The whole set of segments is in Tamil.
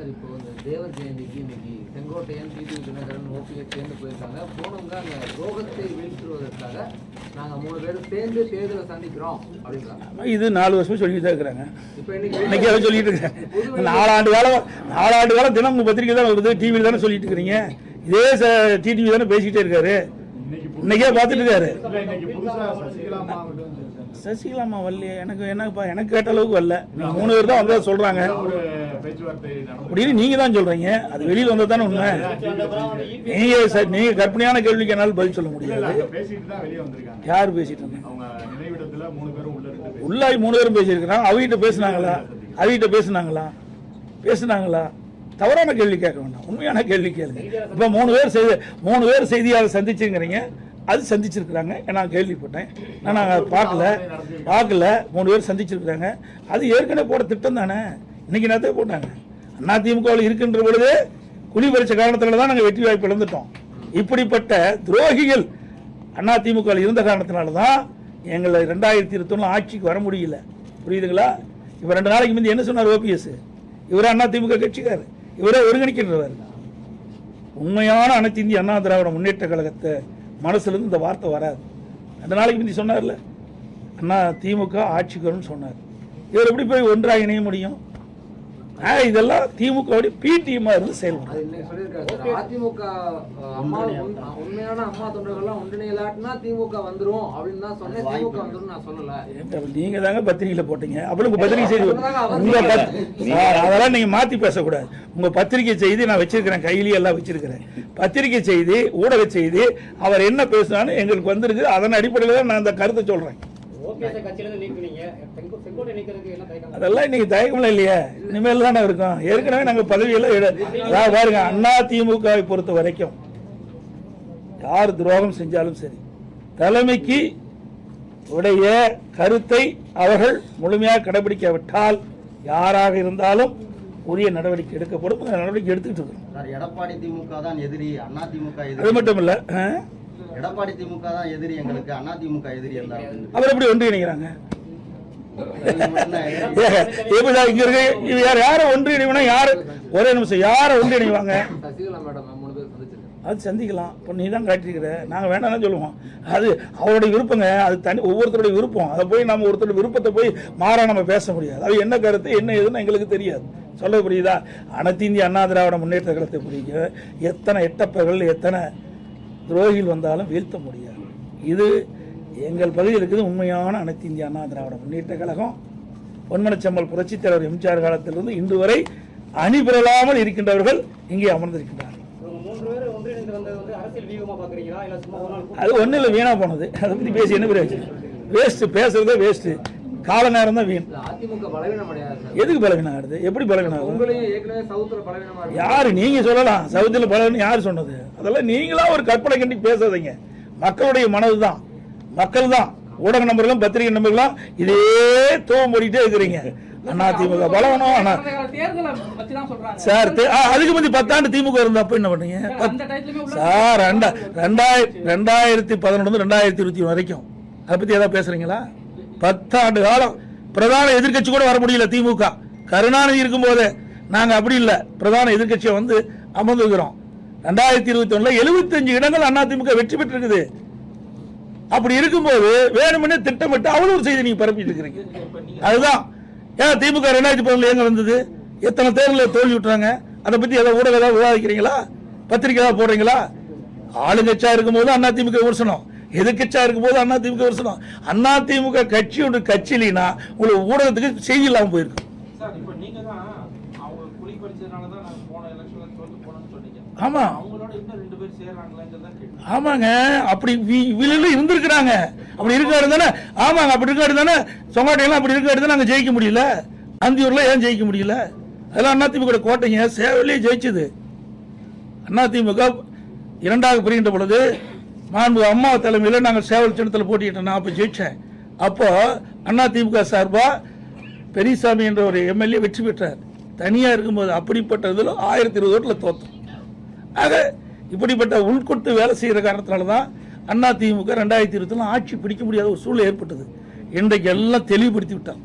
சார் இப்போ இந்த தேவர் ஜெயந்திக்கு இன்னைக்கு செங்கோட்டையன் டிடிவி தினகரன் ஓபிஎஸ் சேர்ந்து போயிருக்காங்க. போனவங்க அந்த துரோகத்தை வீழ்த்துவதற்காக நாங்கள் 3 பேரும் சேர்ந்து தேர்தலை சந்திக்கிறோம் அப்படின்றாங்க. இது 4 வருஷம் சொல்லிட்டு தான் இருக்கிறாங்க. இப்போ இன்னைக்கு அதை சொல்லிட்டு இருக்காங்க. 4 ஆண்டு காலம் தினம் பத்திரிகை தான் வருது, டிவியில் தானே சொல்லிட்டு இருக்கிறீங்க. இதே டிடிவி தானே பேசிக்கிட்டே இருக்காரு, இன்னைக்கே பார்த்துட்டு இருக்காரு. சசிகலாமா வரலையே, எனக்கு கேட்ட அளவுக்கு வரல. 3 பேர் தான் வந்ததா சொல்றாங்க அப்படின்னு நீங்க தான் சொல்றீங்க. அது வெளியில் வந்தது தானே உண்மை. நீங்க கற்பனையான கேள்விக்கு என்னால் பதில் சொல்ல முடியாது. யார் பேசிட்டு இருந்தாங்க? உள்ளாய் 3 பேரும் பேசியிருக்கிறாங்க. அவகிட்ட பேசினாங்களா? தவறான கேள்வி கேட்க வேண்டாம், உண்மையான கேள்வி கேளுங்க. இப்ப 3 பேர் செய்தியாளர் சந்திச்சுங்கிறீங்க. அது சந்திச்சிருக்கிறாங்க, நான் கேள்விப்பட்டேன். நான் பார்க்கல. 3 பேர் சந்திச்சிருக்கிறாங்க. அது ஏற்கனவே போட திட்டம் தானே, இன்னைக்கு நேரத்தை போட்டாங்க. அதிமுகவில் இருக்கின்ற பொழுது குழி பறிச்ச காரணத்தினால தான் நாங்கள் வெற்றி வாய்ப்பு இழந்துட்டோம். இப்படிப்பட்ட துரோகிகள் அதிமுகவில் இருந்த காரணத்தினால தான் எங்களை 2021 ஆட்சிக்கு வர முடியல. புரியுதுங்களா? இப்போ 2 நாளைக்கு முந்தைய என்ன சொன்னார் ஓபிஎஸ்? இவரே அதிமுக கட்சிக்கார், இவரே ஒருங்கிணைக்கின்றவர். உண்மையான அனைத்து இந்திய அண்ணா திராவிட முன்னேற்ற கழகத்தை மனசுல இருந்து இந்த வார்த்தை வராது. 2 நாளைக்கு முந்தி சொன்னார்ல, அண்ணா திமுக ஆட்சிக்கு வரும்னு சொன்னார். இவர் எப்படி போய் ஒன்றாக இணைய முடியும்? இதெல்லாம் திமுக பிடிஎம்மா இருந்து செயல்படும். அதிமுக உண்மையான அம்மா தொண்டர்கள்லாம் ஒன்றிணையலாட்டினா திமுக வந்துரும் அப்படின்னு தான் சொன்னேன். திமுக வந்துரும் நான் சொல்லல. நீங்க தாங்க பத்திரிகையில போட்டீங்க. அப்புறம் உங்க பத்திரிகை செய்தி அதெல்லாம் நீங்க மாத்தி பேசக்கூடாது. உங்க பத்திரிகை செய்தி நான் வச்சிருக்கிறேன், கையிலேயே எல்லாம் வச்சிருக்கிறேன். பத்திரிகை செய்தி, ஊடக செய்தி, அவர் என்ன பேசினாலும் எங்களுக்கு வந்திருக்கு. அதன் அடிப்படையில் தான் நான் அந்த கருத்தை சொல்றேன். அதெல்லாம் இன்னைக்கு தயக்கம்லாம் இல்லையா? இனிமேல் தானே இருக்கும். ஏற்கனவே நாங்கள் பதவியெல்லாம் பாருங்க. அண்ணா திமுகவை பொறுத்த வரைக்கும் யார் துரோகம் செஞ்சாலும் சரி, தலைமைக்கு உடைய கருத்தை அவர்கள் முழுமையாக கடைபிடிக்காவிட்டால் யாராக இருந்தாலும் உரிய நடவடிக்கை எடுக்கப்படும். நடவடிக்கை எடுத்துக்கிட்டு இருக்கோம். எடப்பாடி திமுக தான் எதிரி, அண்ணா திமுக எதிரி. அது மட்டும் இல்ல, எடப்பாடி திமுக தான் எதிரி எங்களுக்கு, அண்ணா திமுக எதிரி எல்லாம். அவர் எப்படி ஒன்றிணைக்கிறாங்க? யார ஒன்றிணைவனா? யாரு ஒரே நிமிஷம் யார ஒன்றிணைவாங்க? அது சந்திக்கலாம். இப்போ நீ தான் காட்டிருக்கிற, நாங்கள் வேண்டாம் சொல்லுவோம். அது அவருடைய விருப்பங்க, அது தனி ஒவ்வொருத்தருடைய விருப்பம். அதை போய் நம்ம ஒருத்தருடைய விருப்பத்தை போய் மாறா நம்ம பேச முடியாது. அது என்ன கருத்து என்ன எதுன்னு எங்களுக்கு தெரியாது. சொல்ல புரியுதா? அனைத்து இந்திய அண்ணா திராவிட முன்னேற்ற கழகத்தை புரியுங்க. எத்தனை எட்டப்பர்கள் எத்தனை துரோகிகள் வந்தாலும் வீழ்த்த முடியாது. இது எங்கள் பகுதியில் இருக்குது உண்மையான அனைத்து இந்திய அண்ணா திராவிட முன்னேற்ற கழகம். பொன்மனச்செம்மல் புரட்சித் தலைவர் எம்ஜிஆர் காலத்திலிருந்து இன்று வரை அணி பெறலாமல் இருக்கின்றவர்கள் இங்கே அமர்ந்திருக்கின்றார்கள். அது ஒன்றும் இல்லை, வீணா போனது. அதை பற்றி பேசி என்ன பிரயோஜனம்? வேஸ்ட், பேசுறதே வேஸ்ட். கால நேரம் தான் வீண். எதுக்கு பலவீனம் ஆகுது? எப்படி பலவீனம் ஆகுது? யாரு நீங்க சொல்லலாம் சவுத்துல பலவீனம் யாரு சொன்னது? அதெல்லாம் நீங்களா ஒரு கற்பனை கண்டி பேசாதீங்க. மக்களுடைய மனதுதான், மக்கள் தான். ஊடக நம்பர்களும் பத்திரிகை நம்பர்களும் இதே தூவம் போடிட்டே இருக்கிறீங்க. அதிமுக பலவனம் சார். அதுக்கு முந்தி 10 ஆண்டு திமுக இருந்தா அப்ப என்ன பண்ணீங்க சார்? 2011 2021 வரைக்கும் அதை பத்தி ஏதாவது பேசுறீங்களா? 10 ஆண்டு காலம் பிரதான எதிர்கட்சி கூட வர முடியல திமுக. கருணாநிதி இருக்கும் போது நாங்க அப்படி இல்லை, பிரதான எதிர்கட்சியை வந்து அமர்ந்துக்கிறோம். 2021 75 இடங்கள் அதிமுக வெற்றி பெற்றிருக்குது. அப்படி இருக்கும்போது வேணும்னே திட்டமிட்டு அவ்வளவு ஒரு செய்தி நீங்க பரப்பிட்டு இருக்கிறீங்க. அதுதான் ஏன் திமுக 2011 எங்க வந்தது? எத்தனை தேர்தலில் தோல்வி விட்டுறாங்க? அதை பத்தி ஏதாவது ஊடகம் ஏதாவது விவாதிக்கிறீங்களா? பத்திரிகை ஏதாவது போடுறீங்களா? ஆளுங்கட்சியா இருக்கும் போது அதிமுக விமர்சனம், எதிர்கட்சியா இருக்கும் போது அதிமுக விமர்சனம். அதிமுக கட்சியோட கட்சியினா உங்களுக்கு ஊடகத்துக்கு செய்தி இல்லாம போயிருக்கு. ஆமா ஆமாங்க, அப்படி இருந்திருக்கிறாங்க. அப்படி இருக்காரு தானே? ஆமாங்க, அப்படி இருக்காரு தானே. சொங்காட்டையெல்லாம் அப்படி இருக்காரு தானே. நாங்க ஜெயிக்க முடியல. அந்தியூர்ல ஏன் ஜெயிக்க முடியல? அதெல்லாம் அதிமுக கோட்டைங்க. சேவலே ஜெயிச்சது அதிமுக. 2ஆக பிரிகின்ற பொழுது மாண்பு அம்மா தலைமையில் நாங்கள் சேவல் சின்னத்தில் போட்டிக்கிட்டோம். நான் அப்போ ஜெயிச்சேன். அப்போ அதிமுக சார்பா பெரியசாமி என்ற ஒரு எம்எல்ஏ வெற்றி பெற்றார். தனியாக இருக்கும்போது அப்படிப்பட்ட இதில் 1020 ஓட்டில் தோத்தோம். ஆக இப்படிப்பட்ட உள்கொடுத்து வேலை செய்கிற காரணத்தினால தான் அதிமுக 2020 ஆட்சி பிடிக்க முடியாத ஒரு சூழ்நிலை ஏற்பட்டது. இன்றைக்கு எல்லாம் தெளிவுபடுத்தி விட்டாங்க.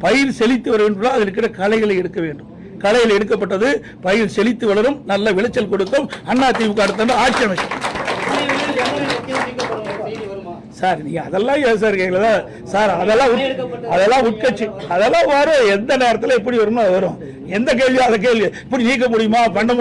பயிர் செழித்து வர வேண்டும், அதில் இருக்கிற களைகளை எடுக்க வேண்டும். களையில் எடுக்கப்பட்டது, பயிர் செழித்து வளரும், நல்ல விளைச்சல் கொடுக்கும், அதிமுக அடுத்த ஆட்சி அமைக்கும். சார் நீங்க அதெல்லாம் ஏன் சார் கேட்கல சார்? அதெல்லாம் உட்கட்சி, அதெல்லாம் வரும். எந்த நேரத்தில் எப்படி வருமோ அது வரும். எந்த கேள்வியோ அதை கேள்வி இப்படி நீக்க முடியுமா பண்ண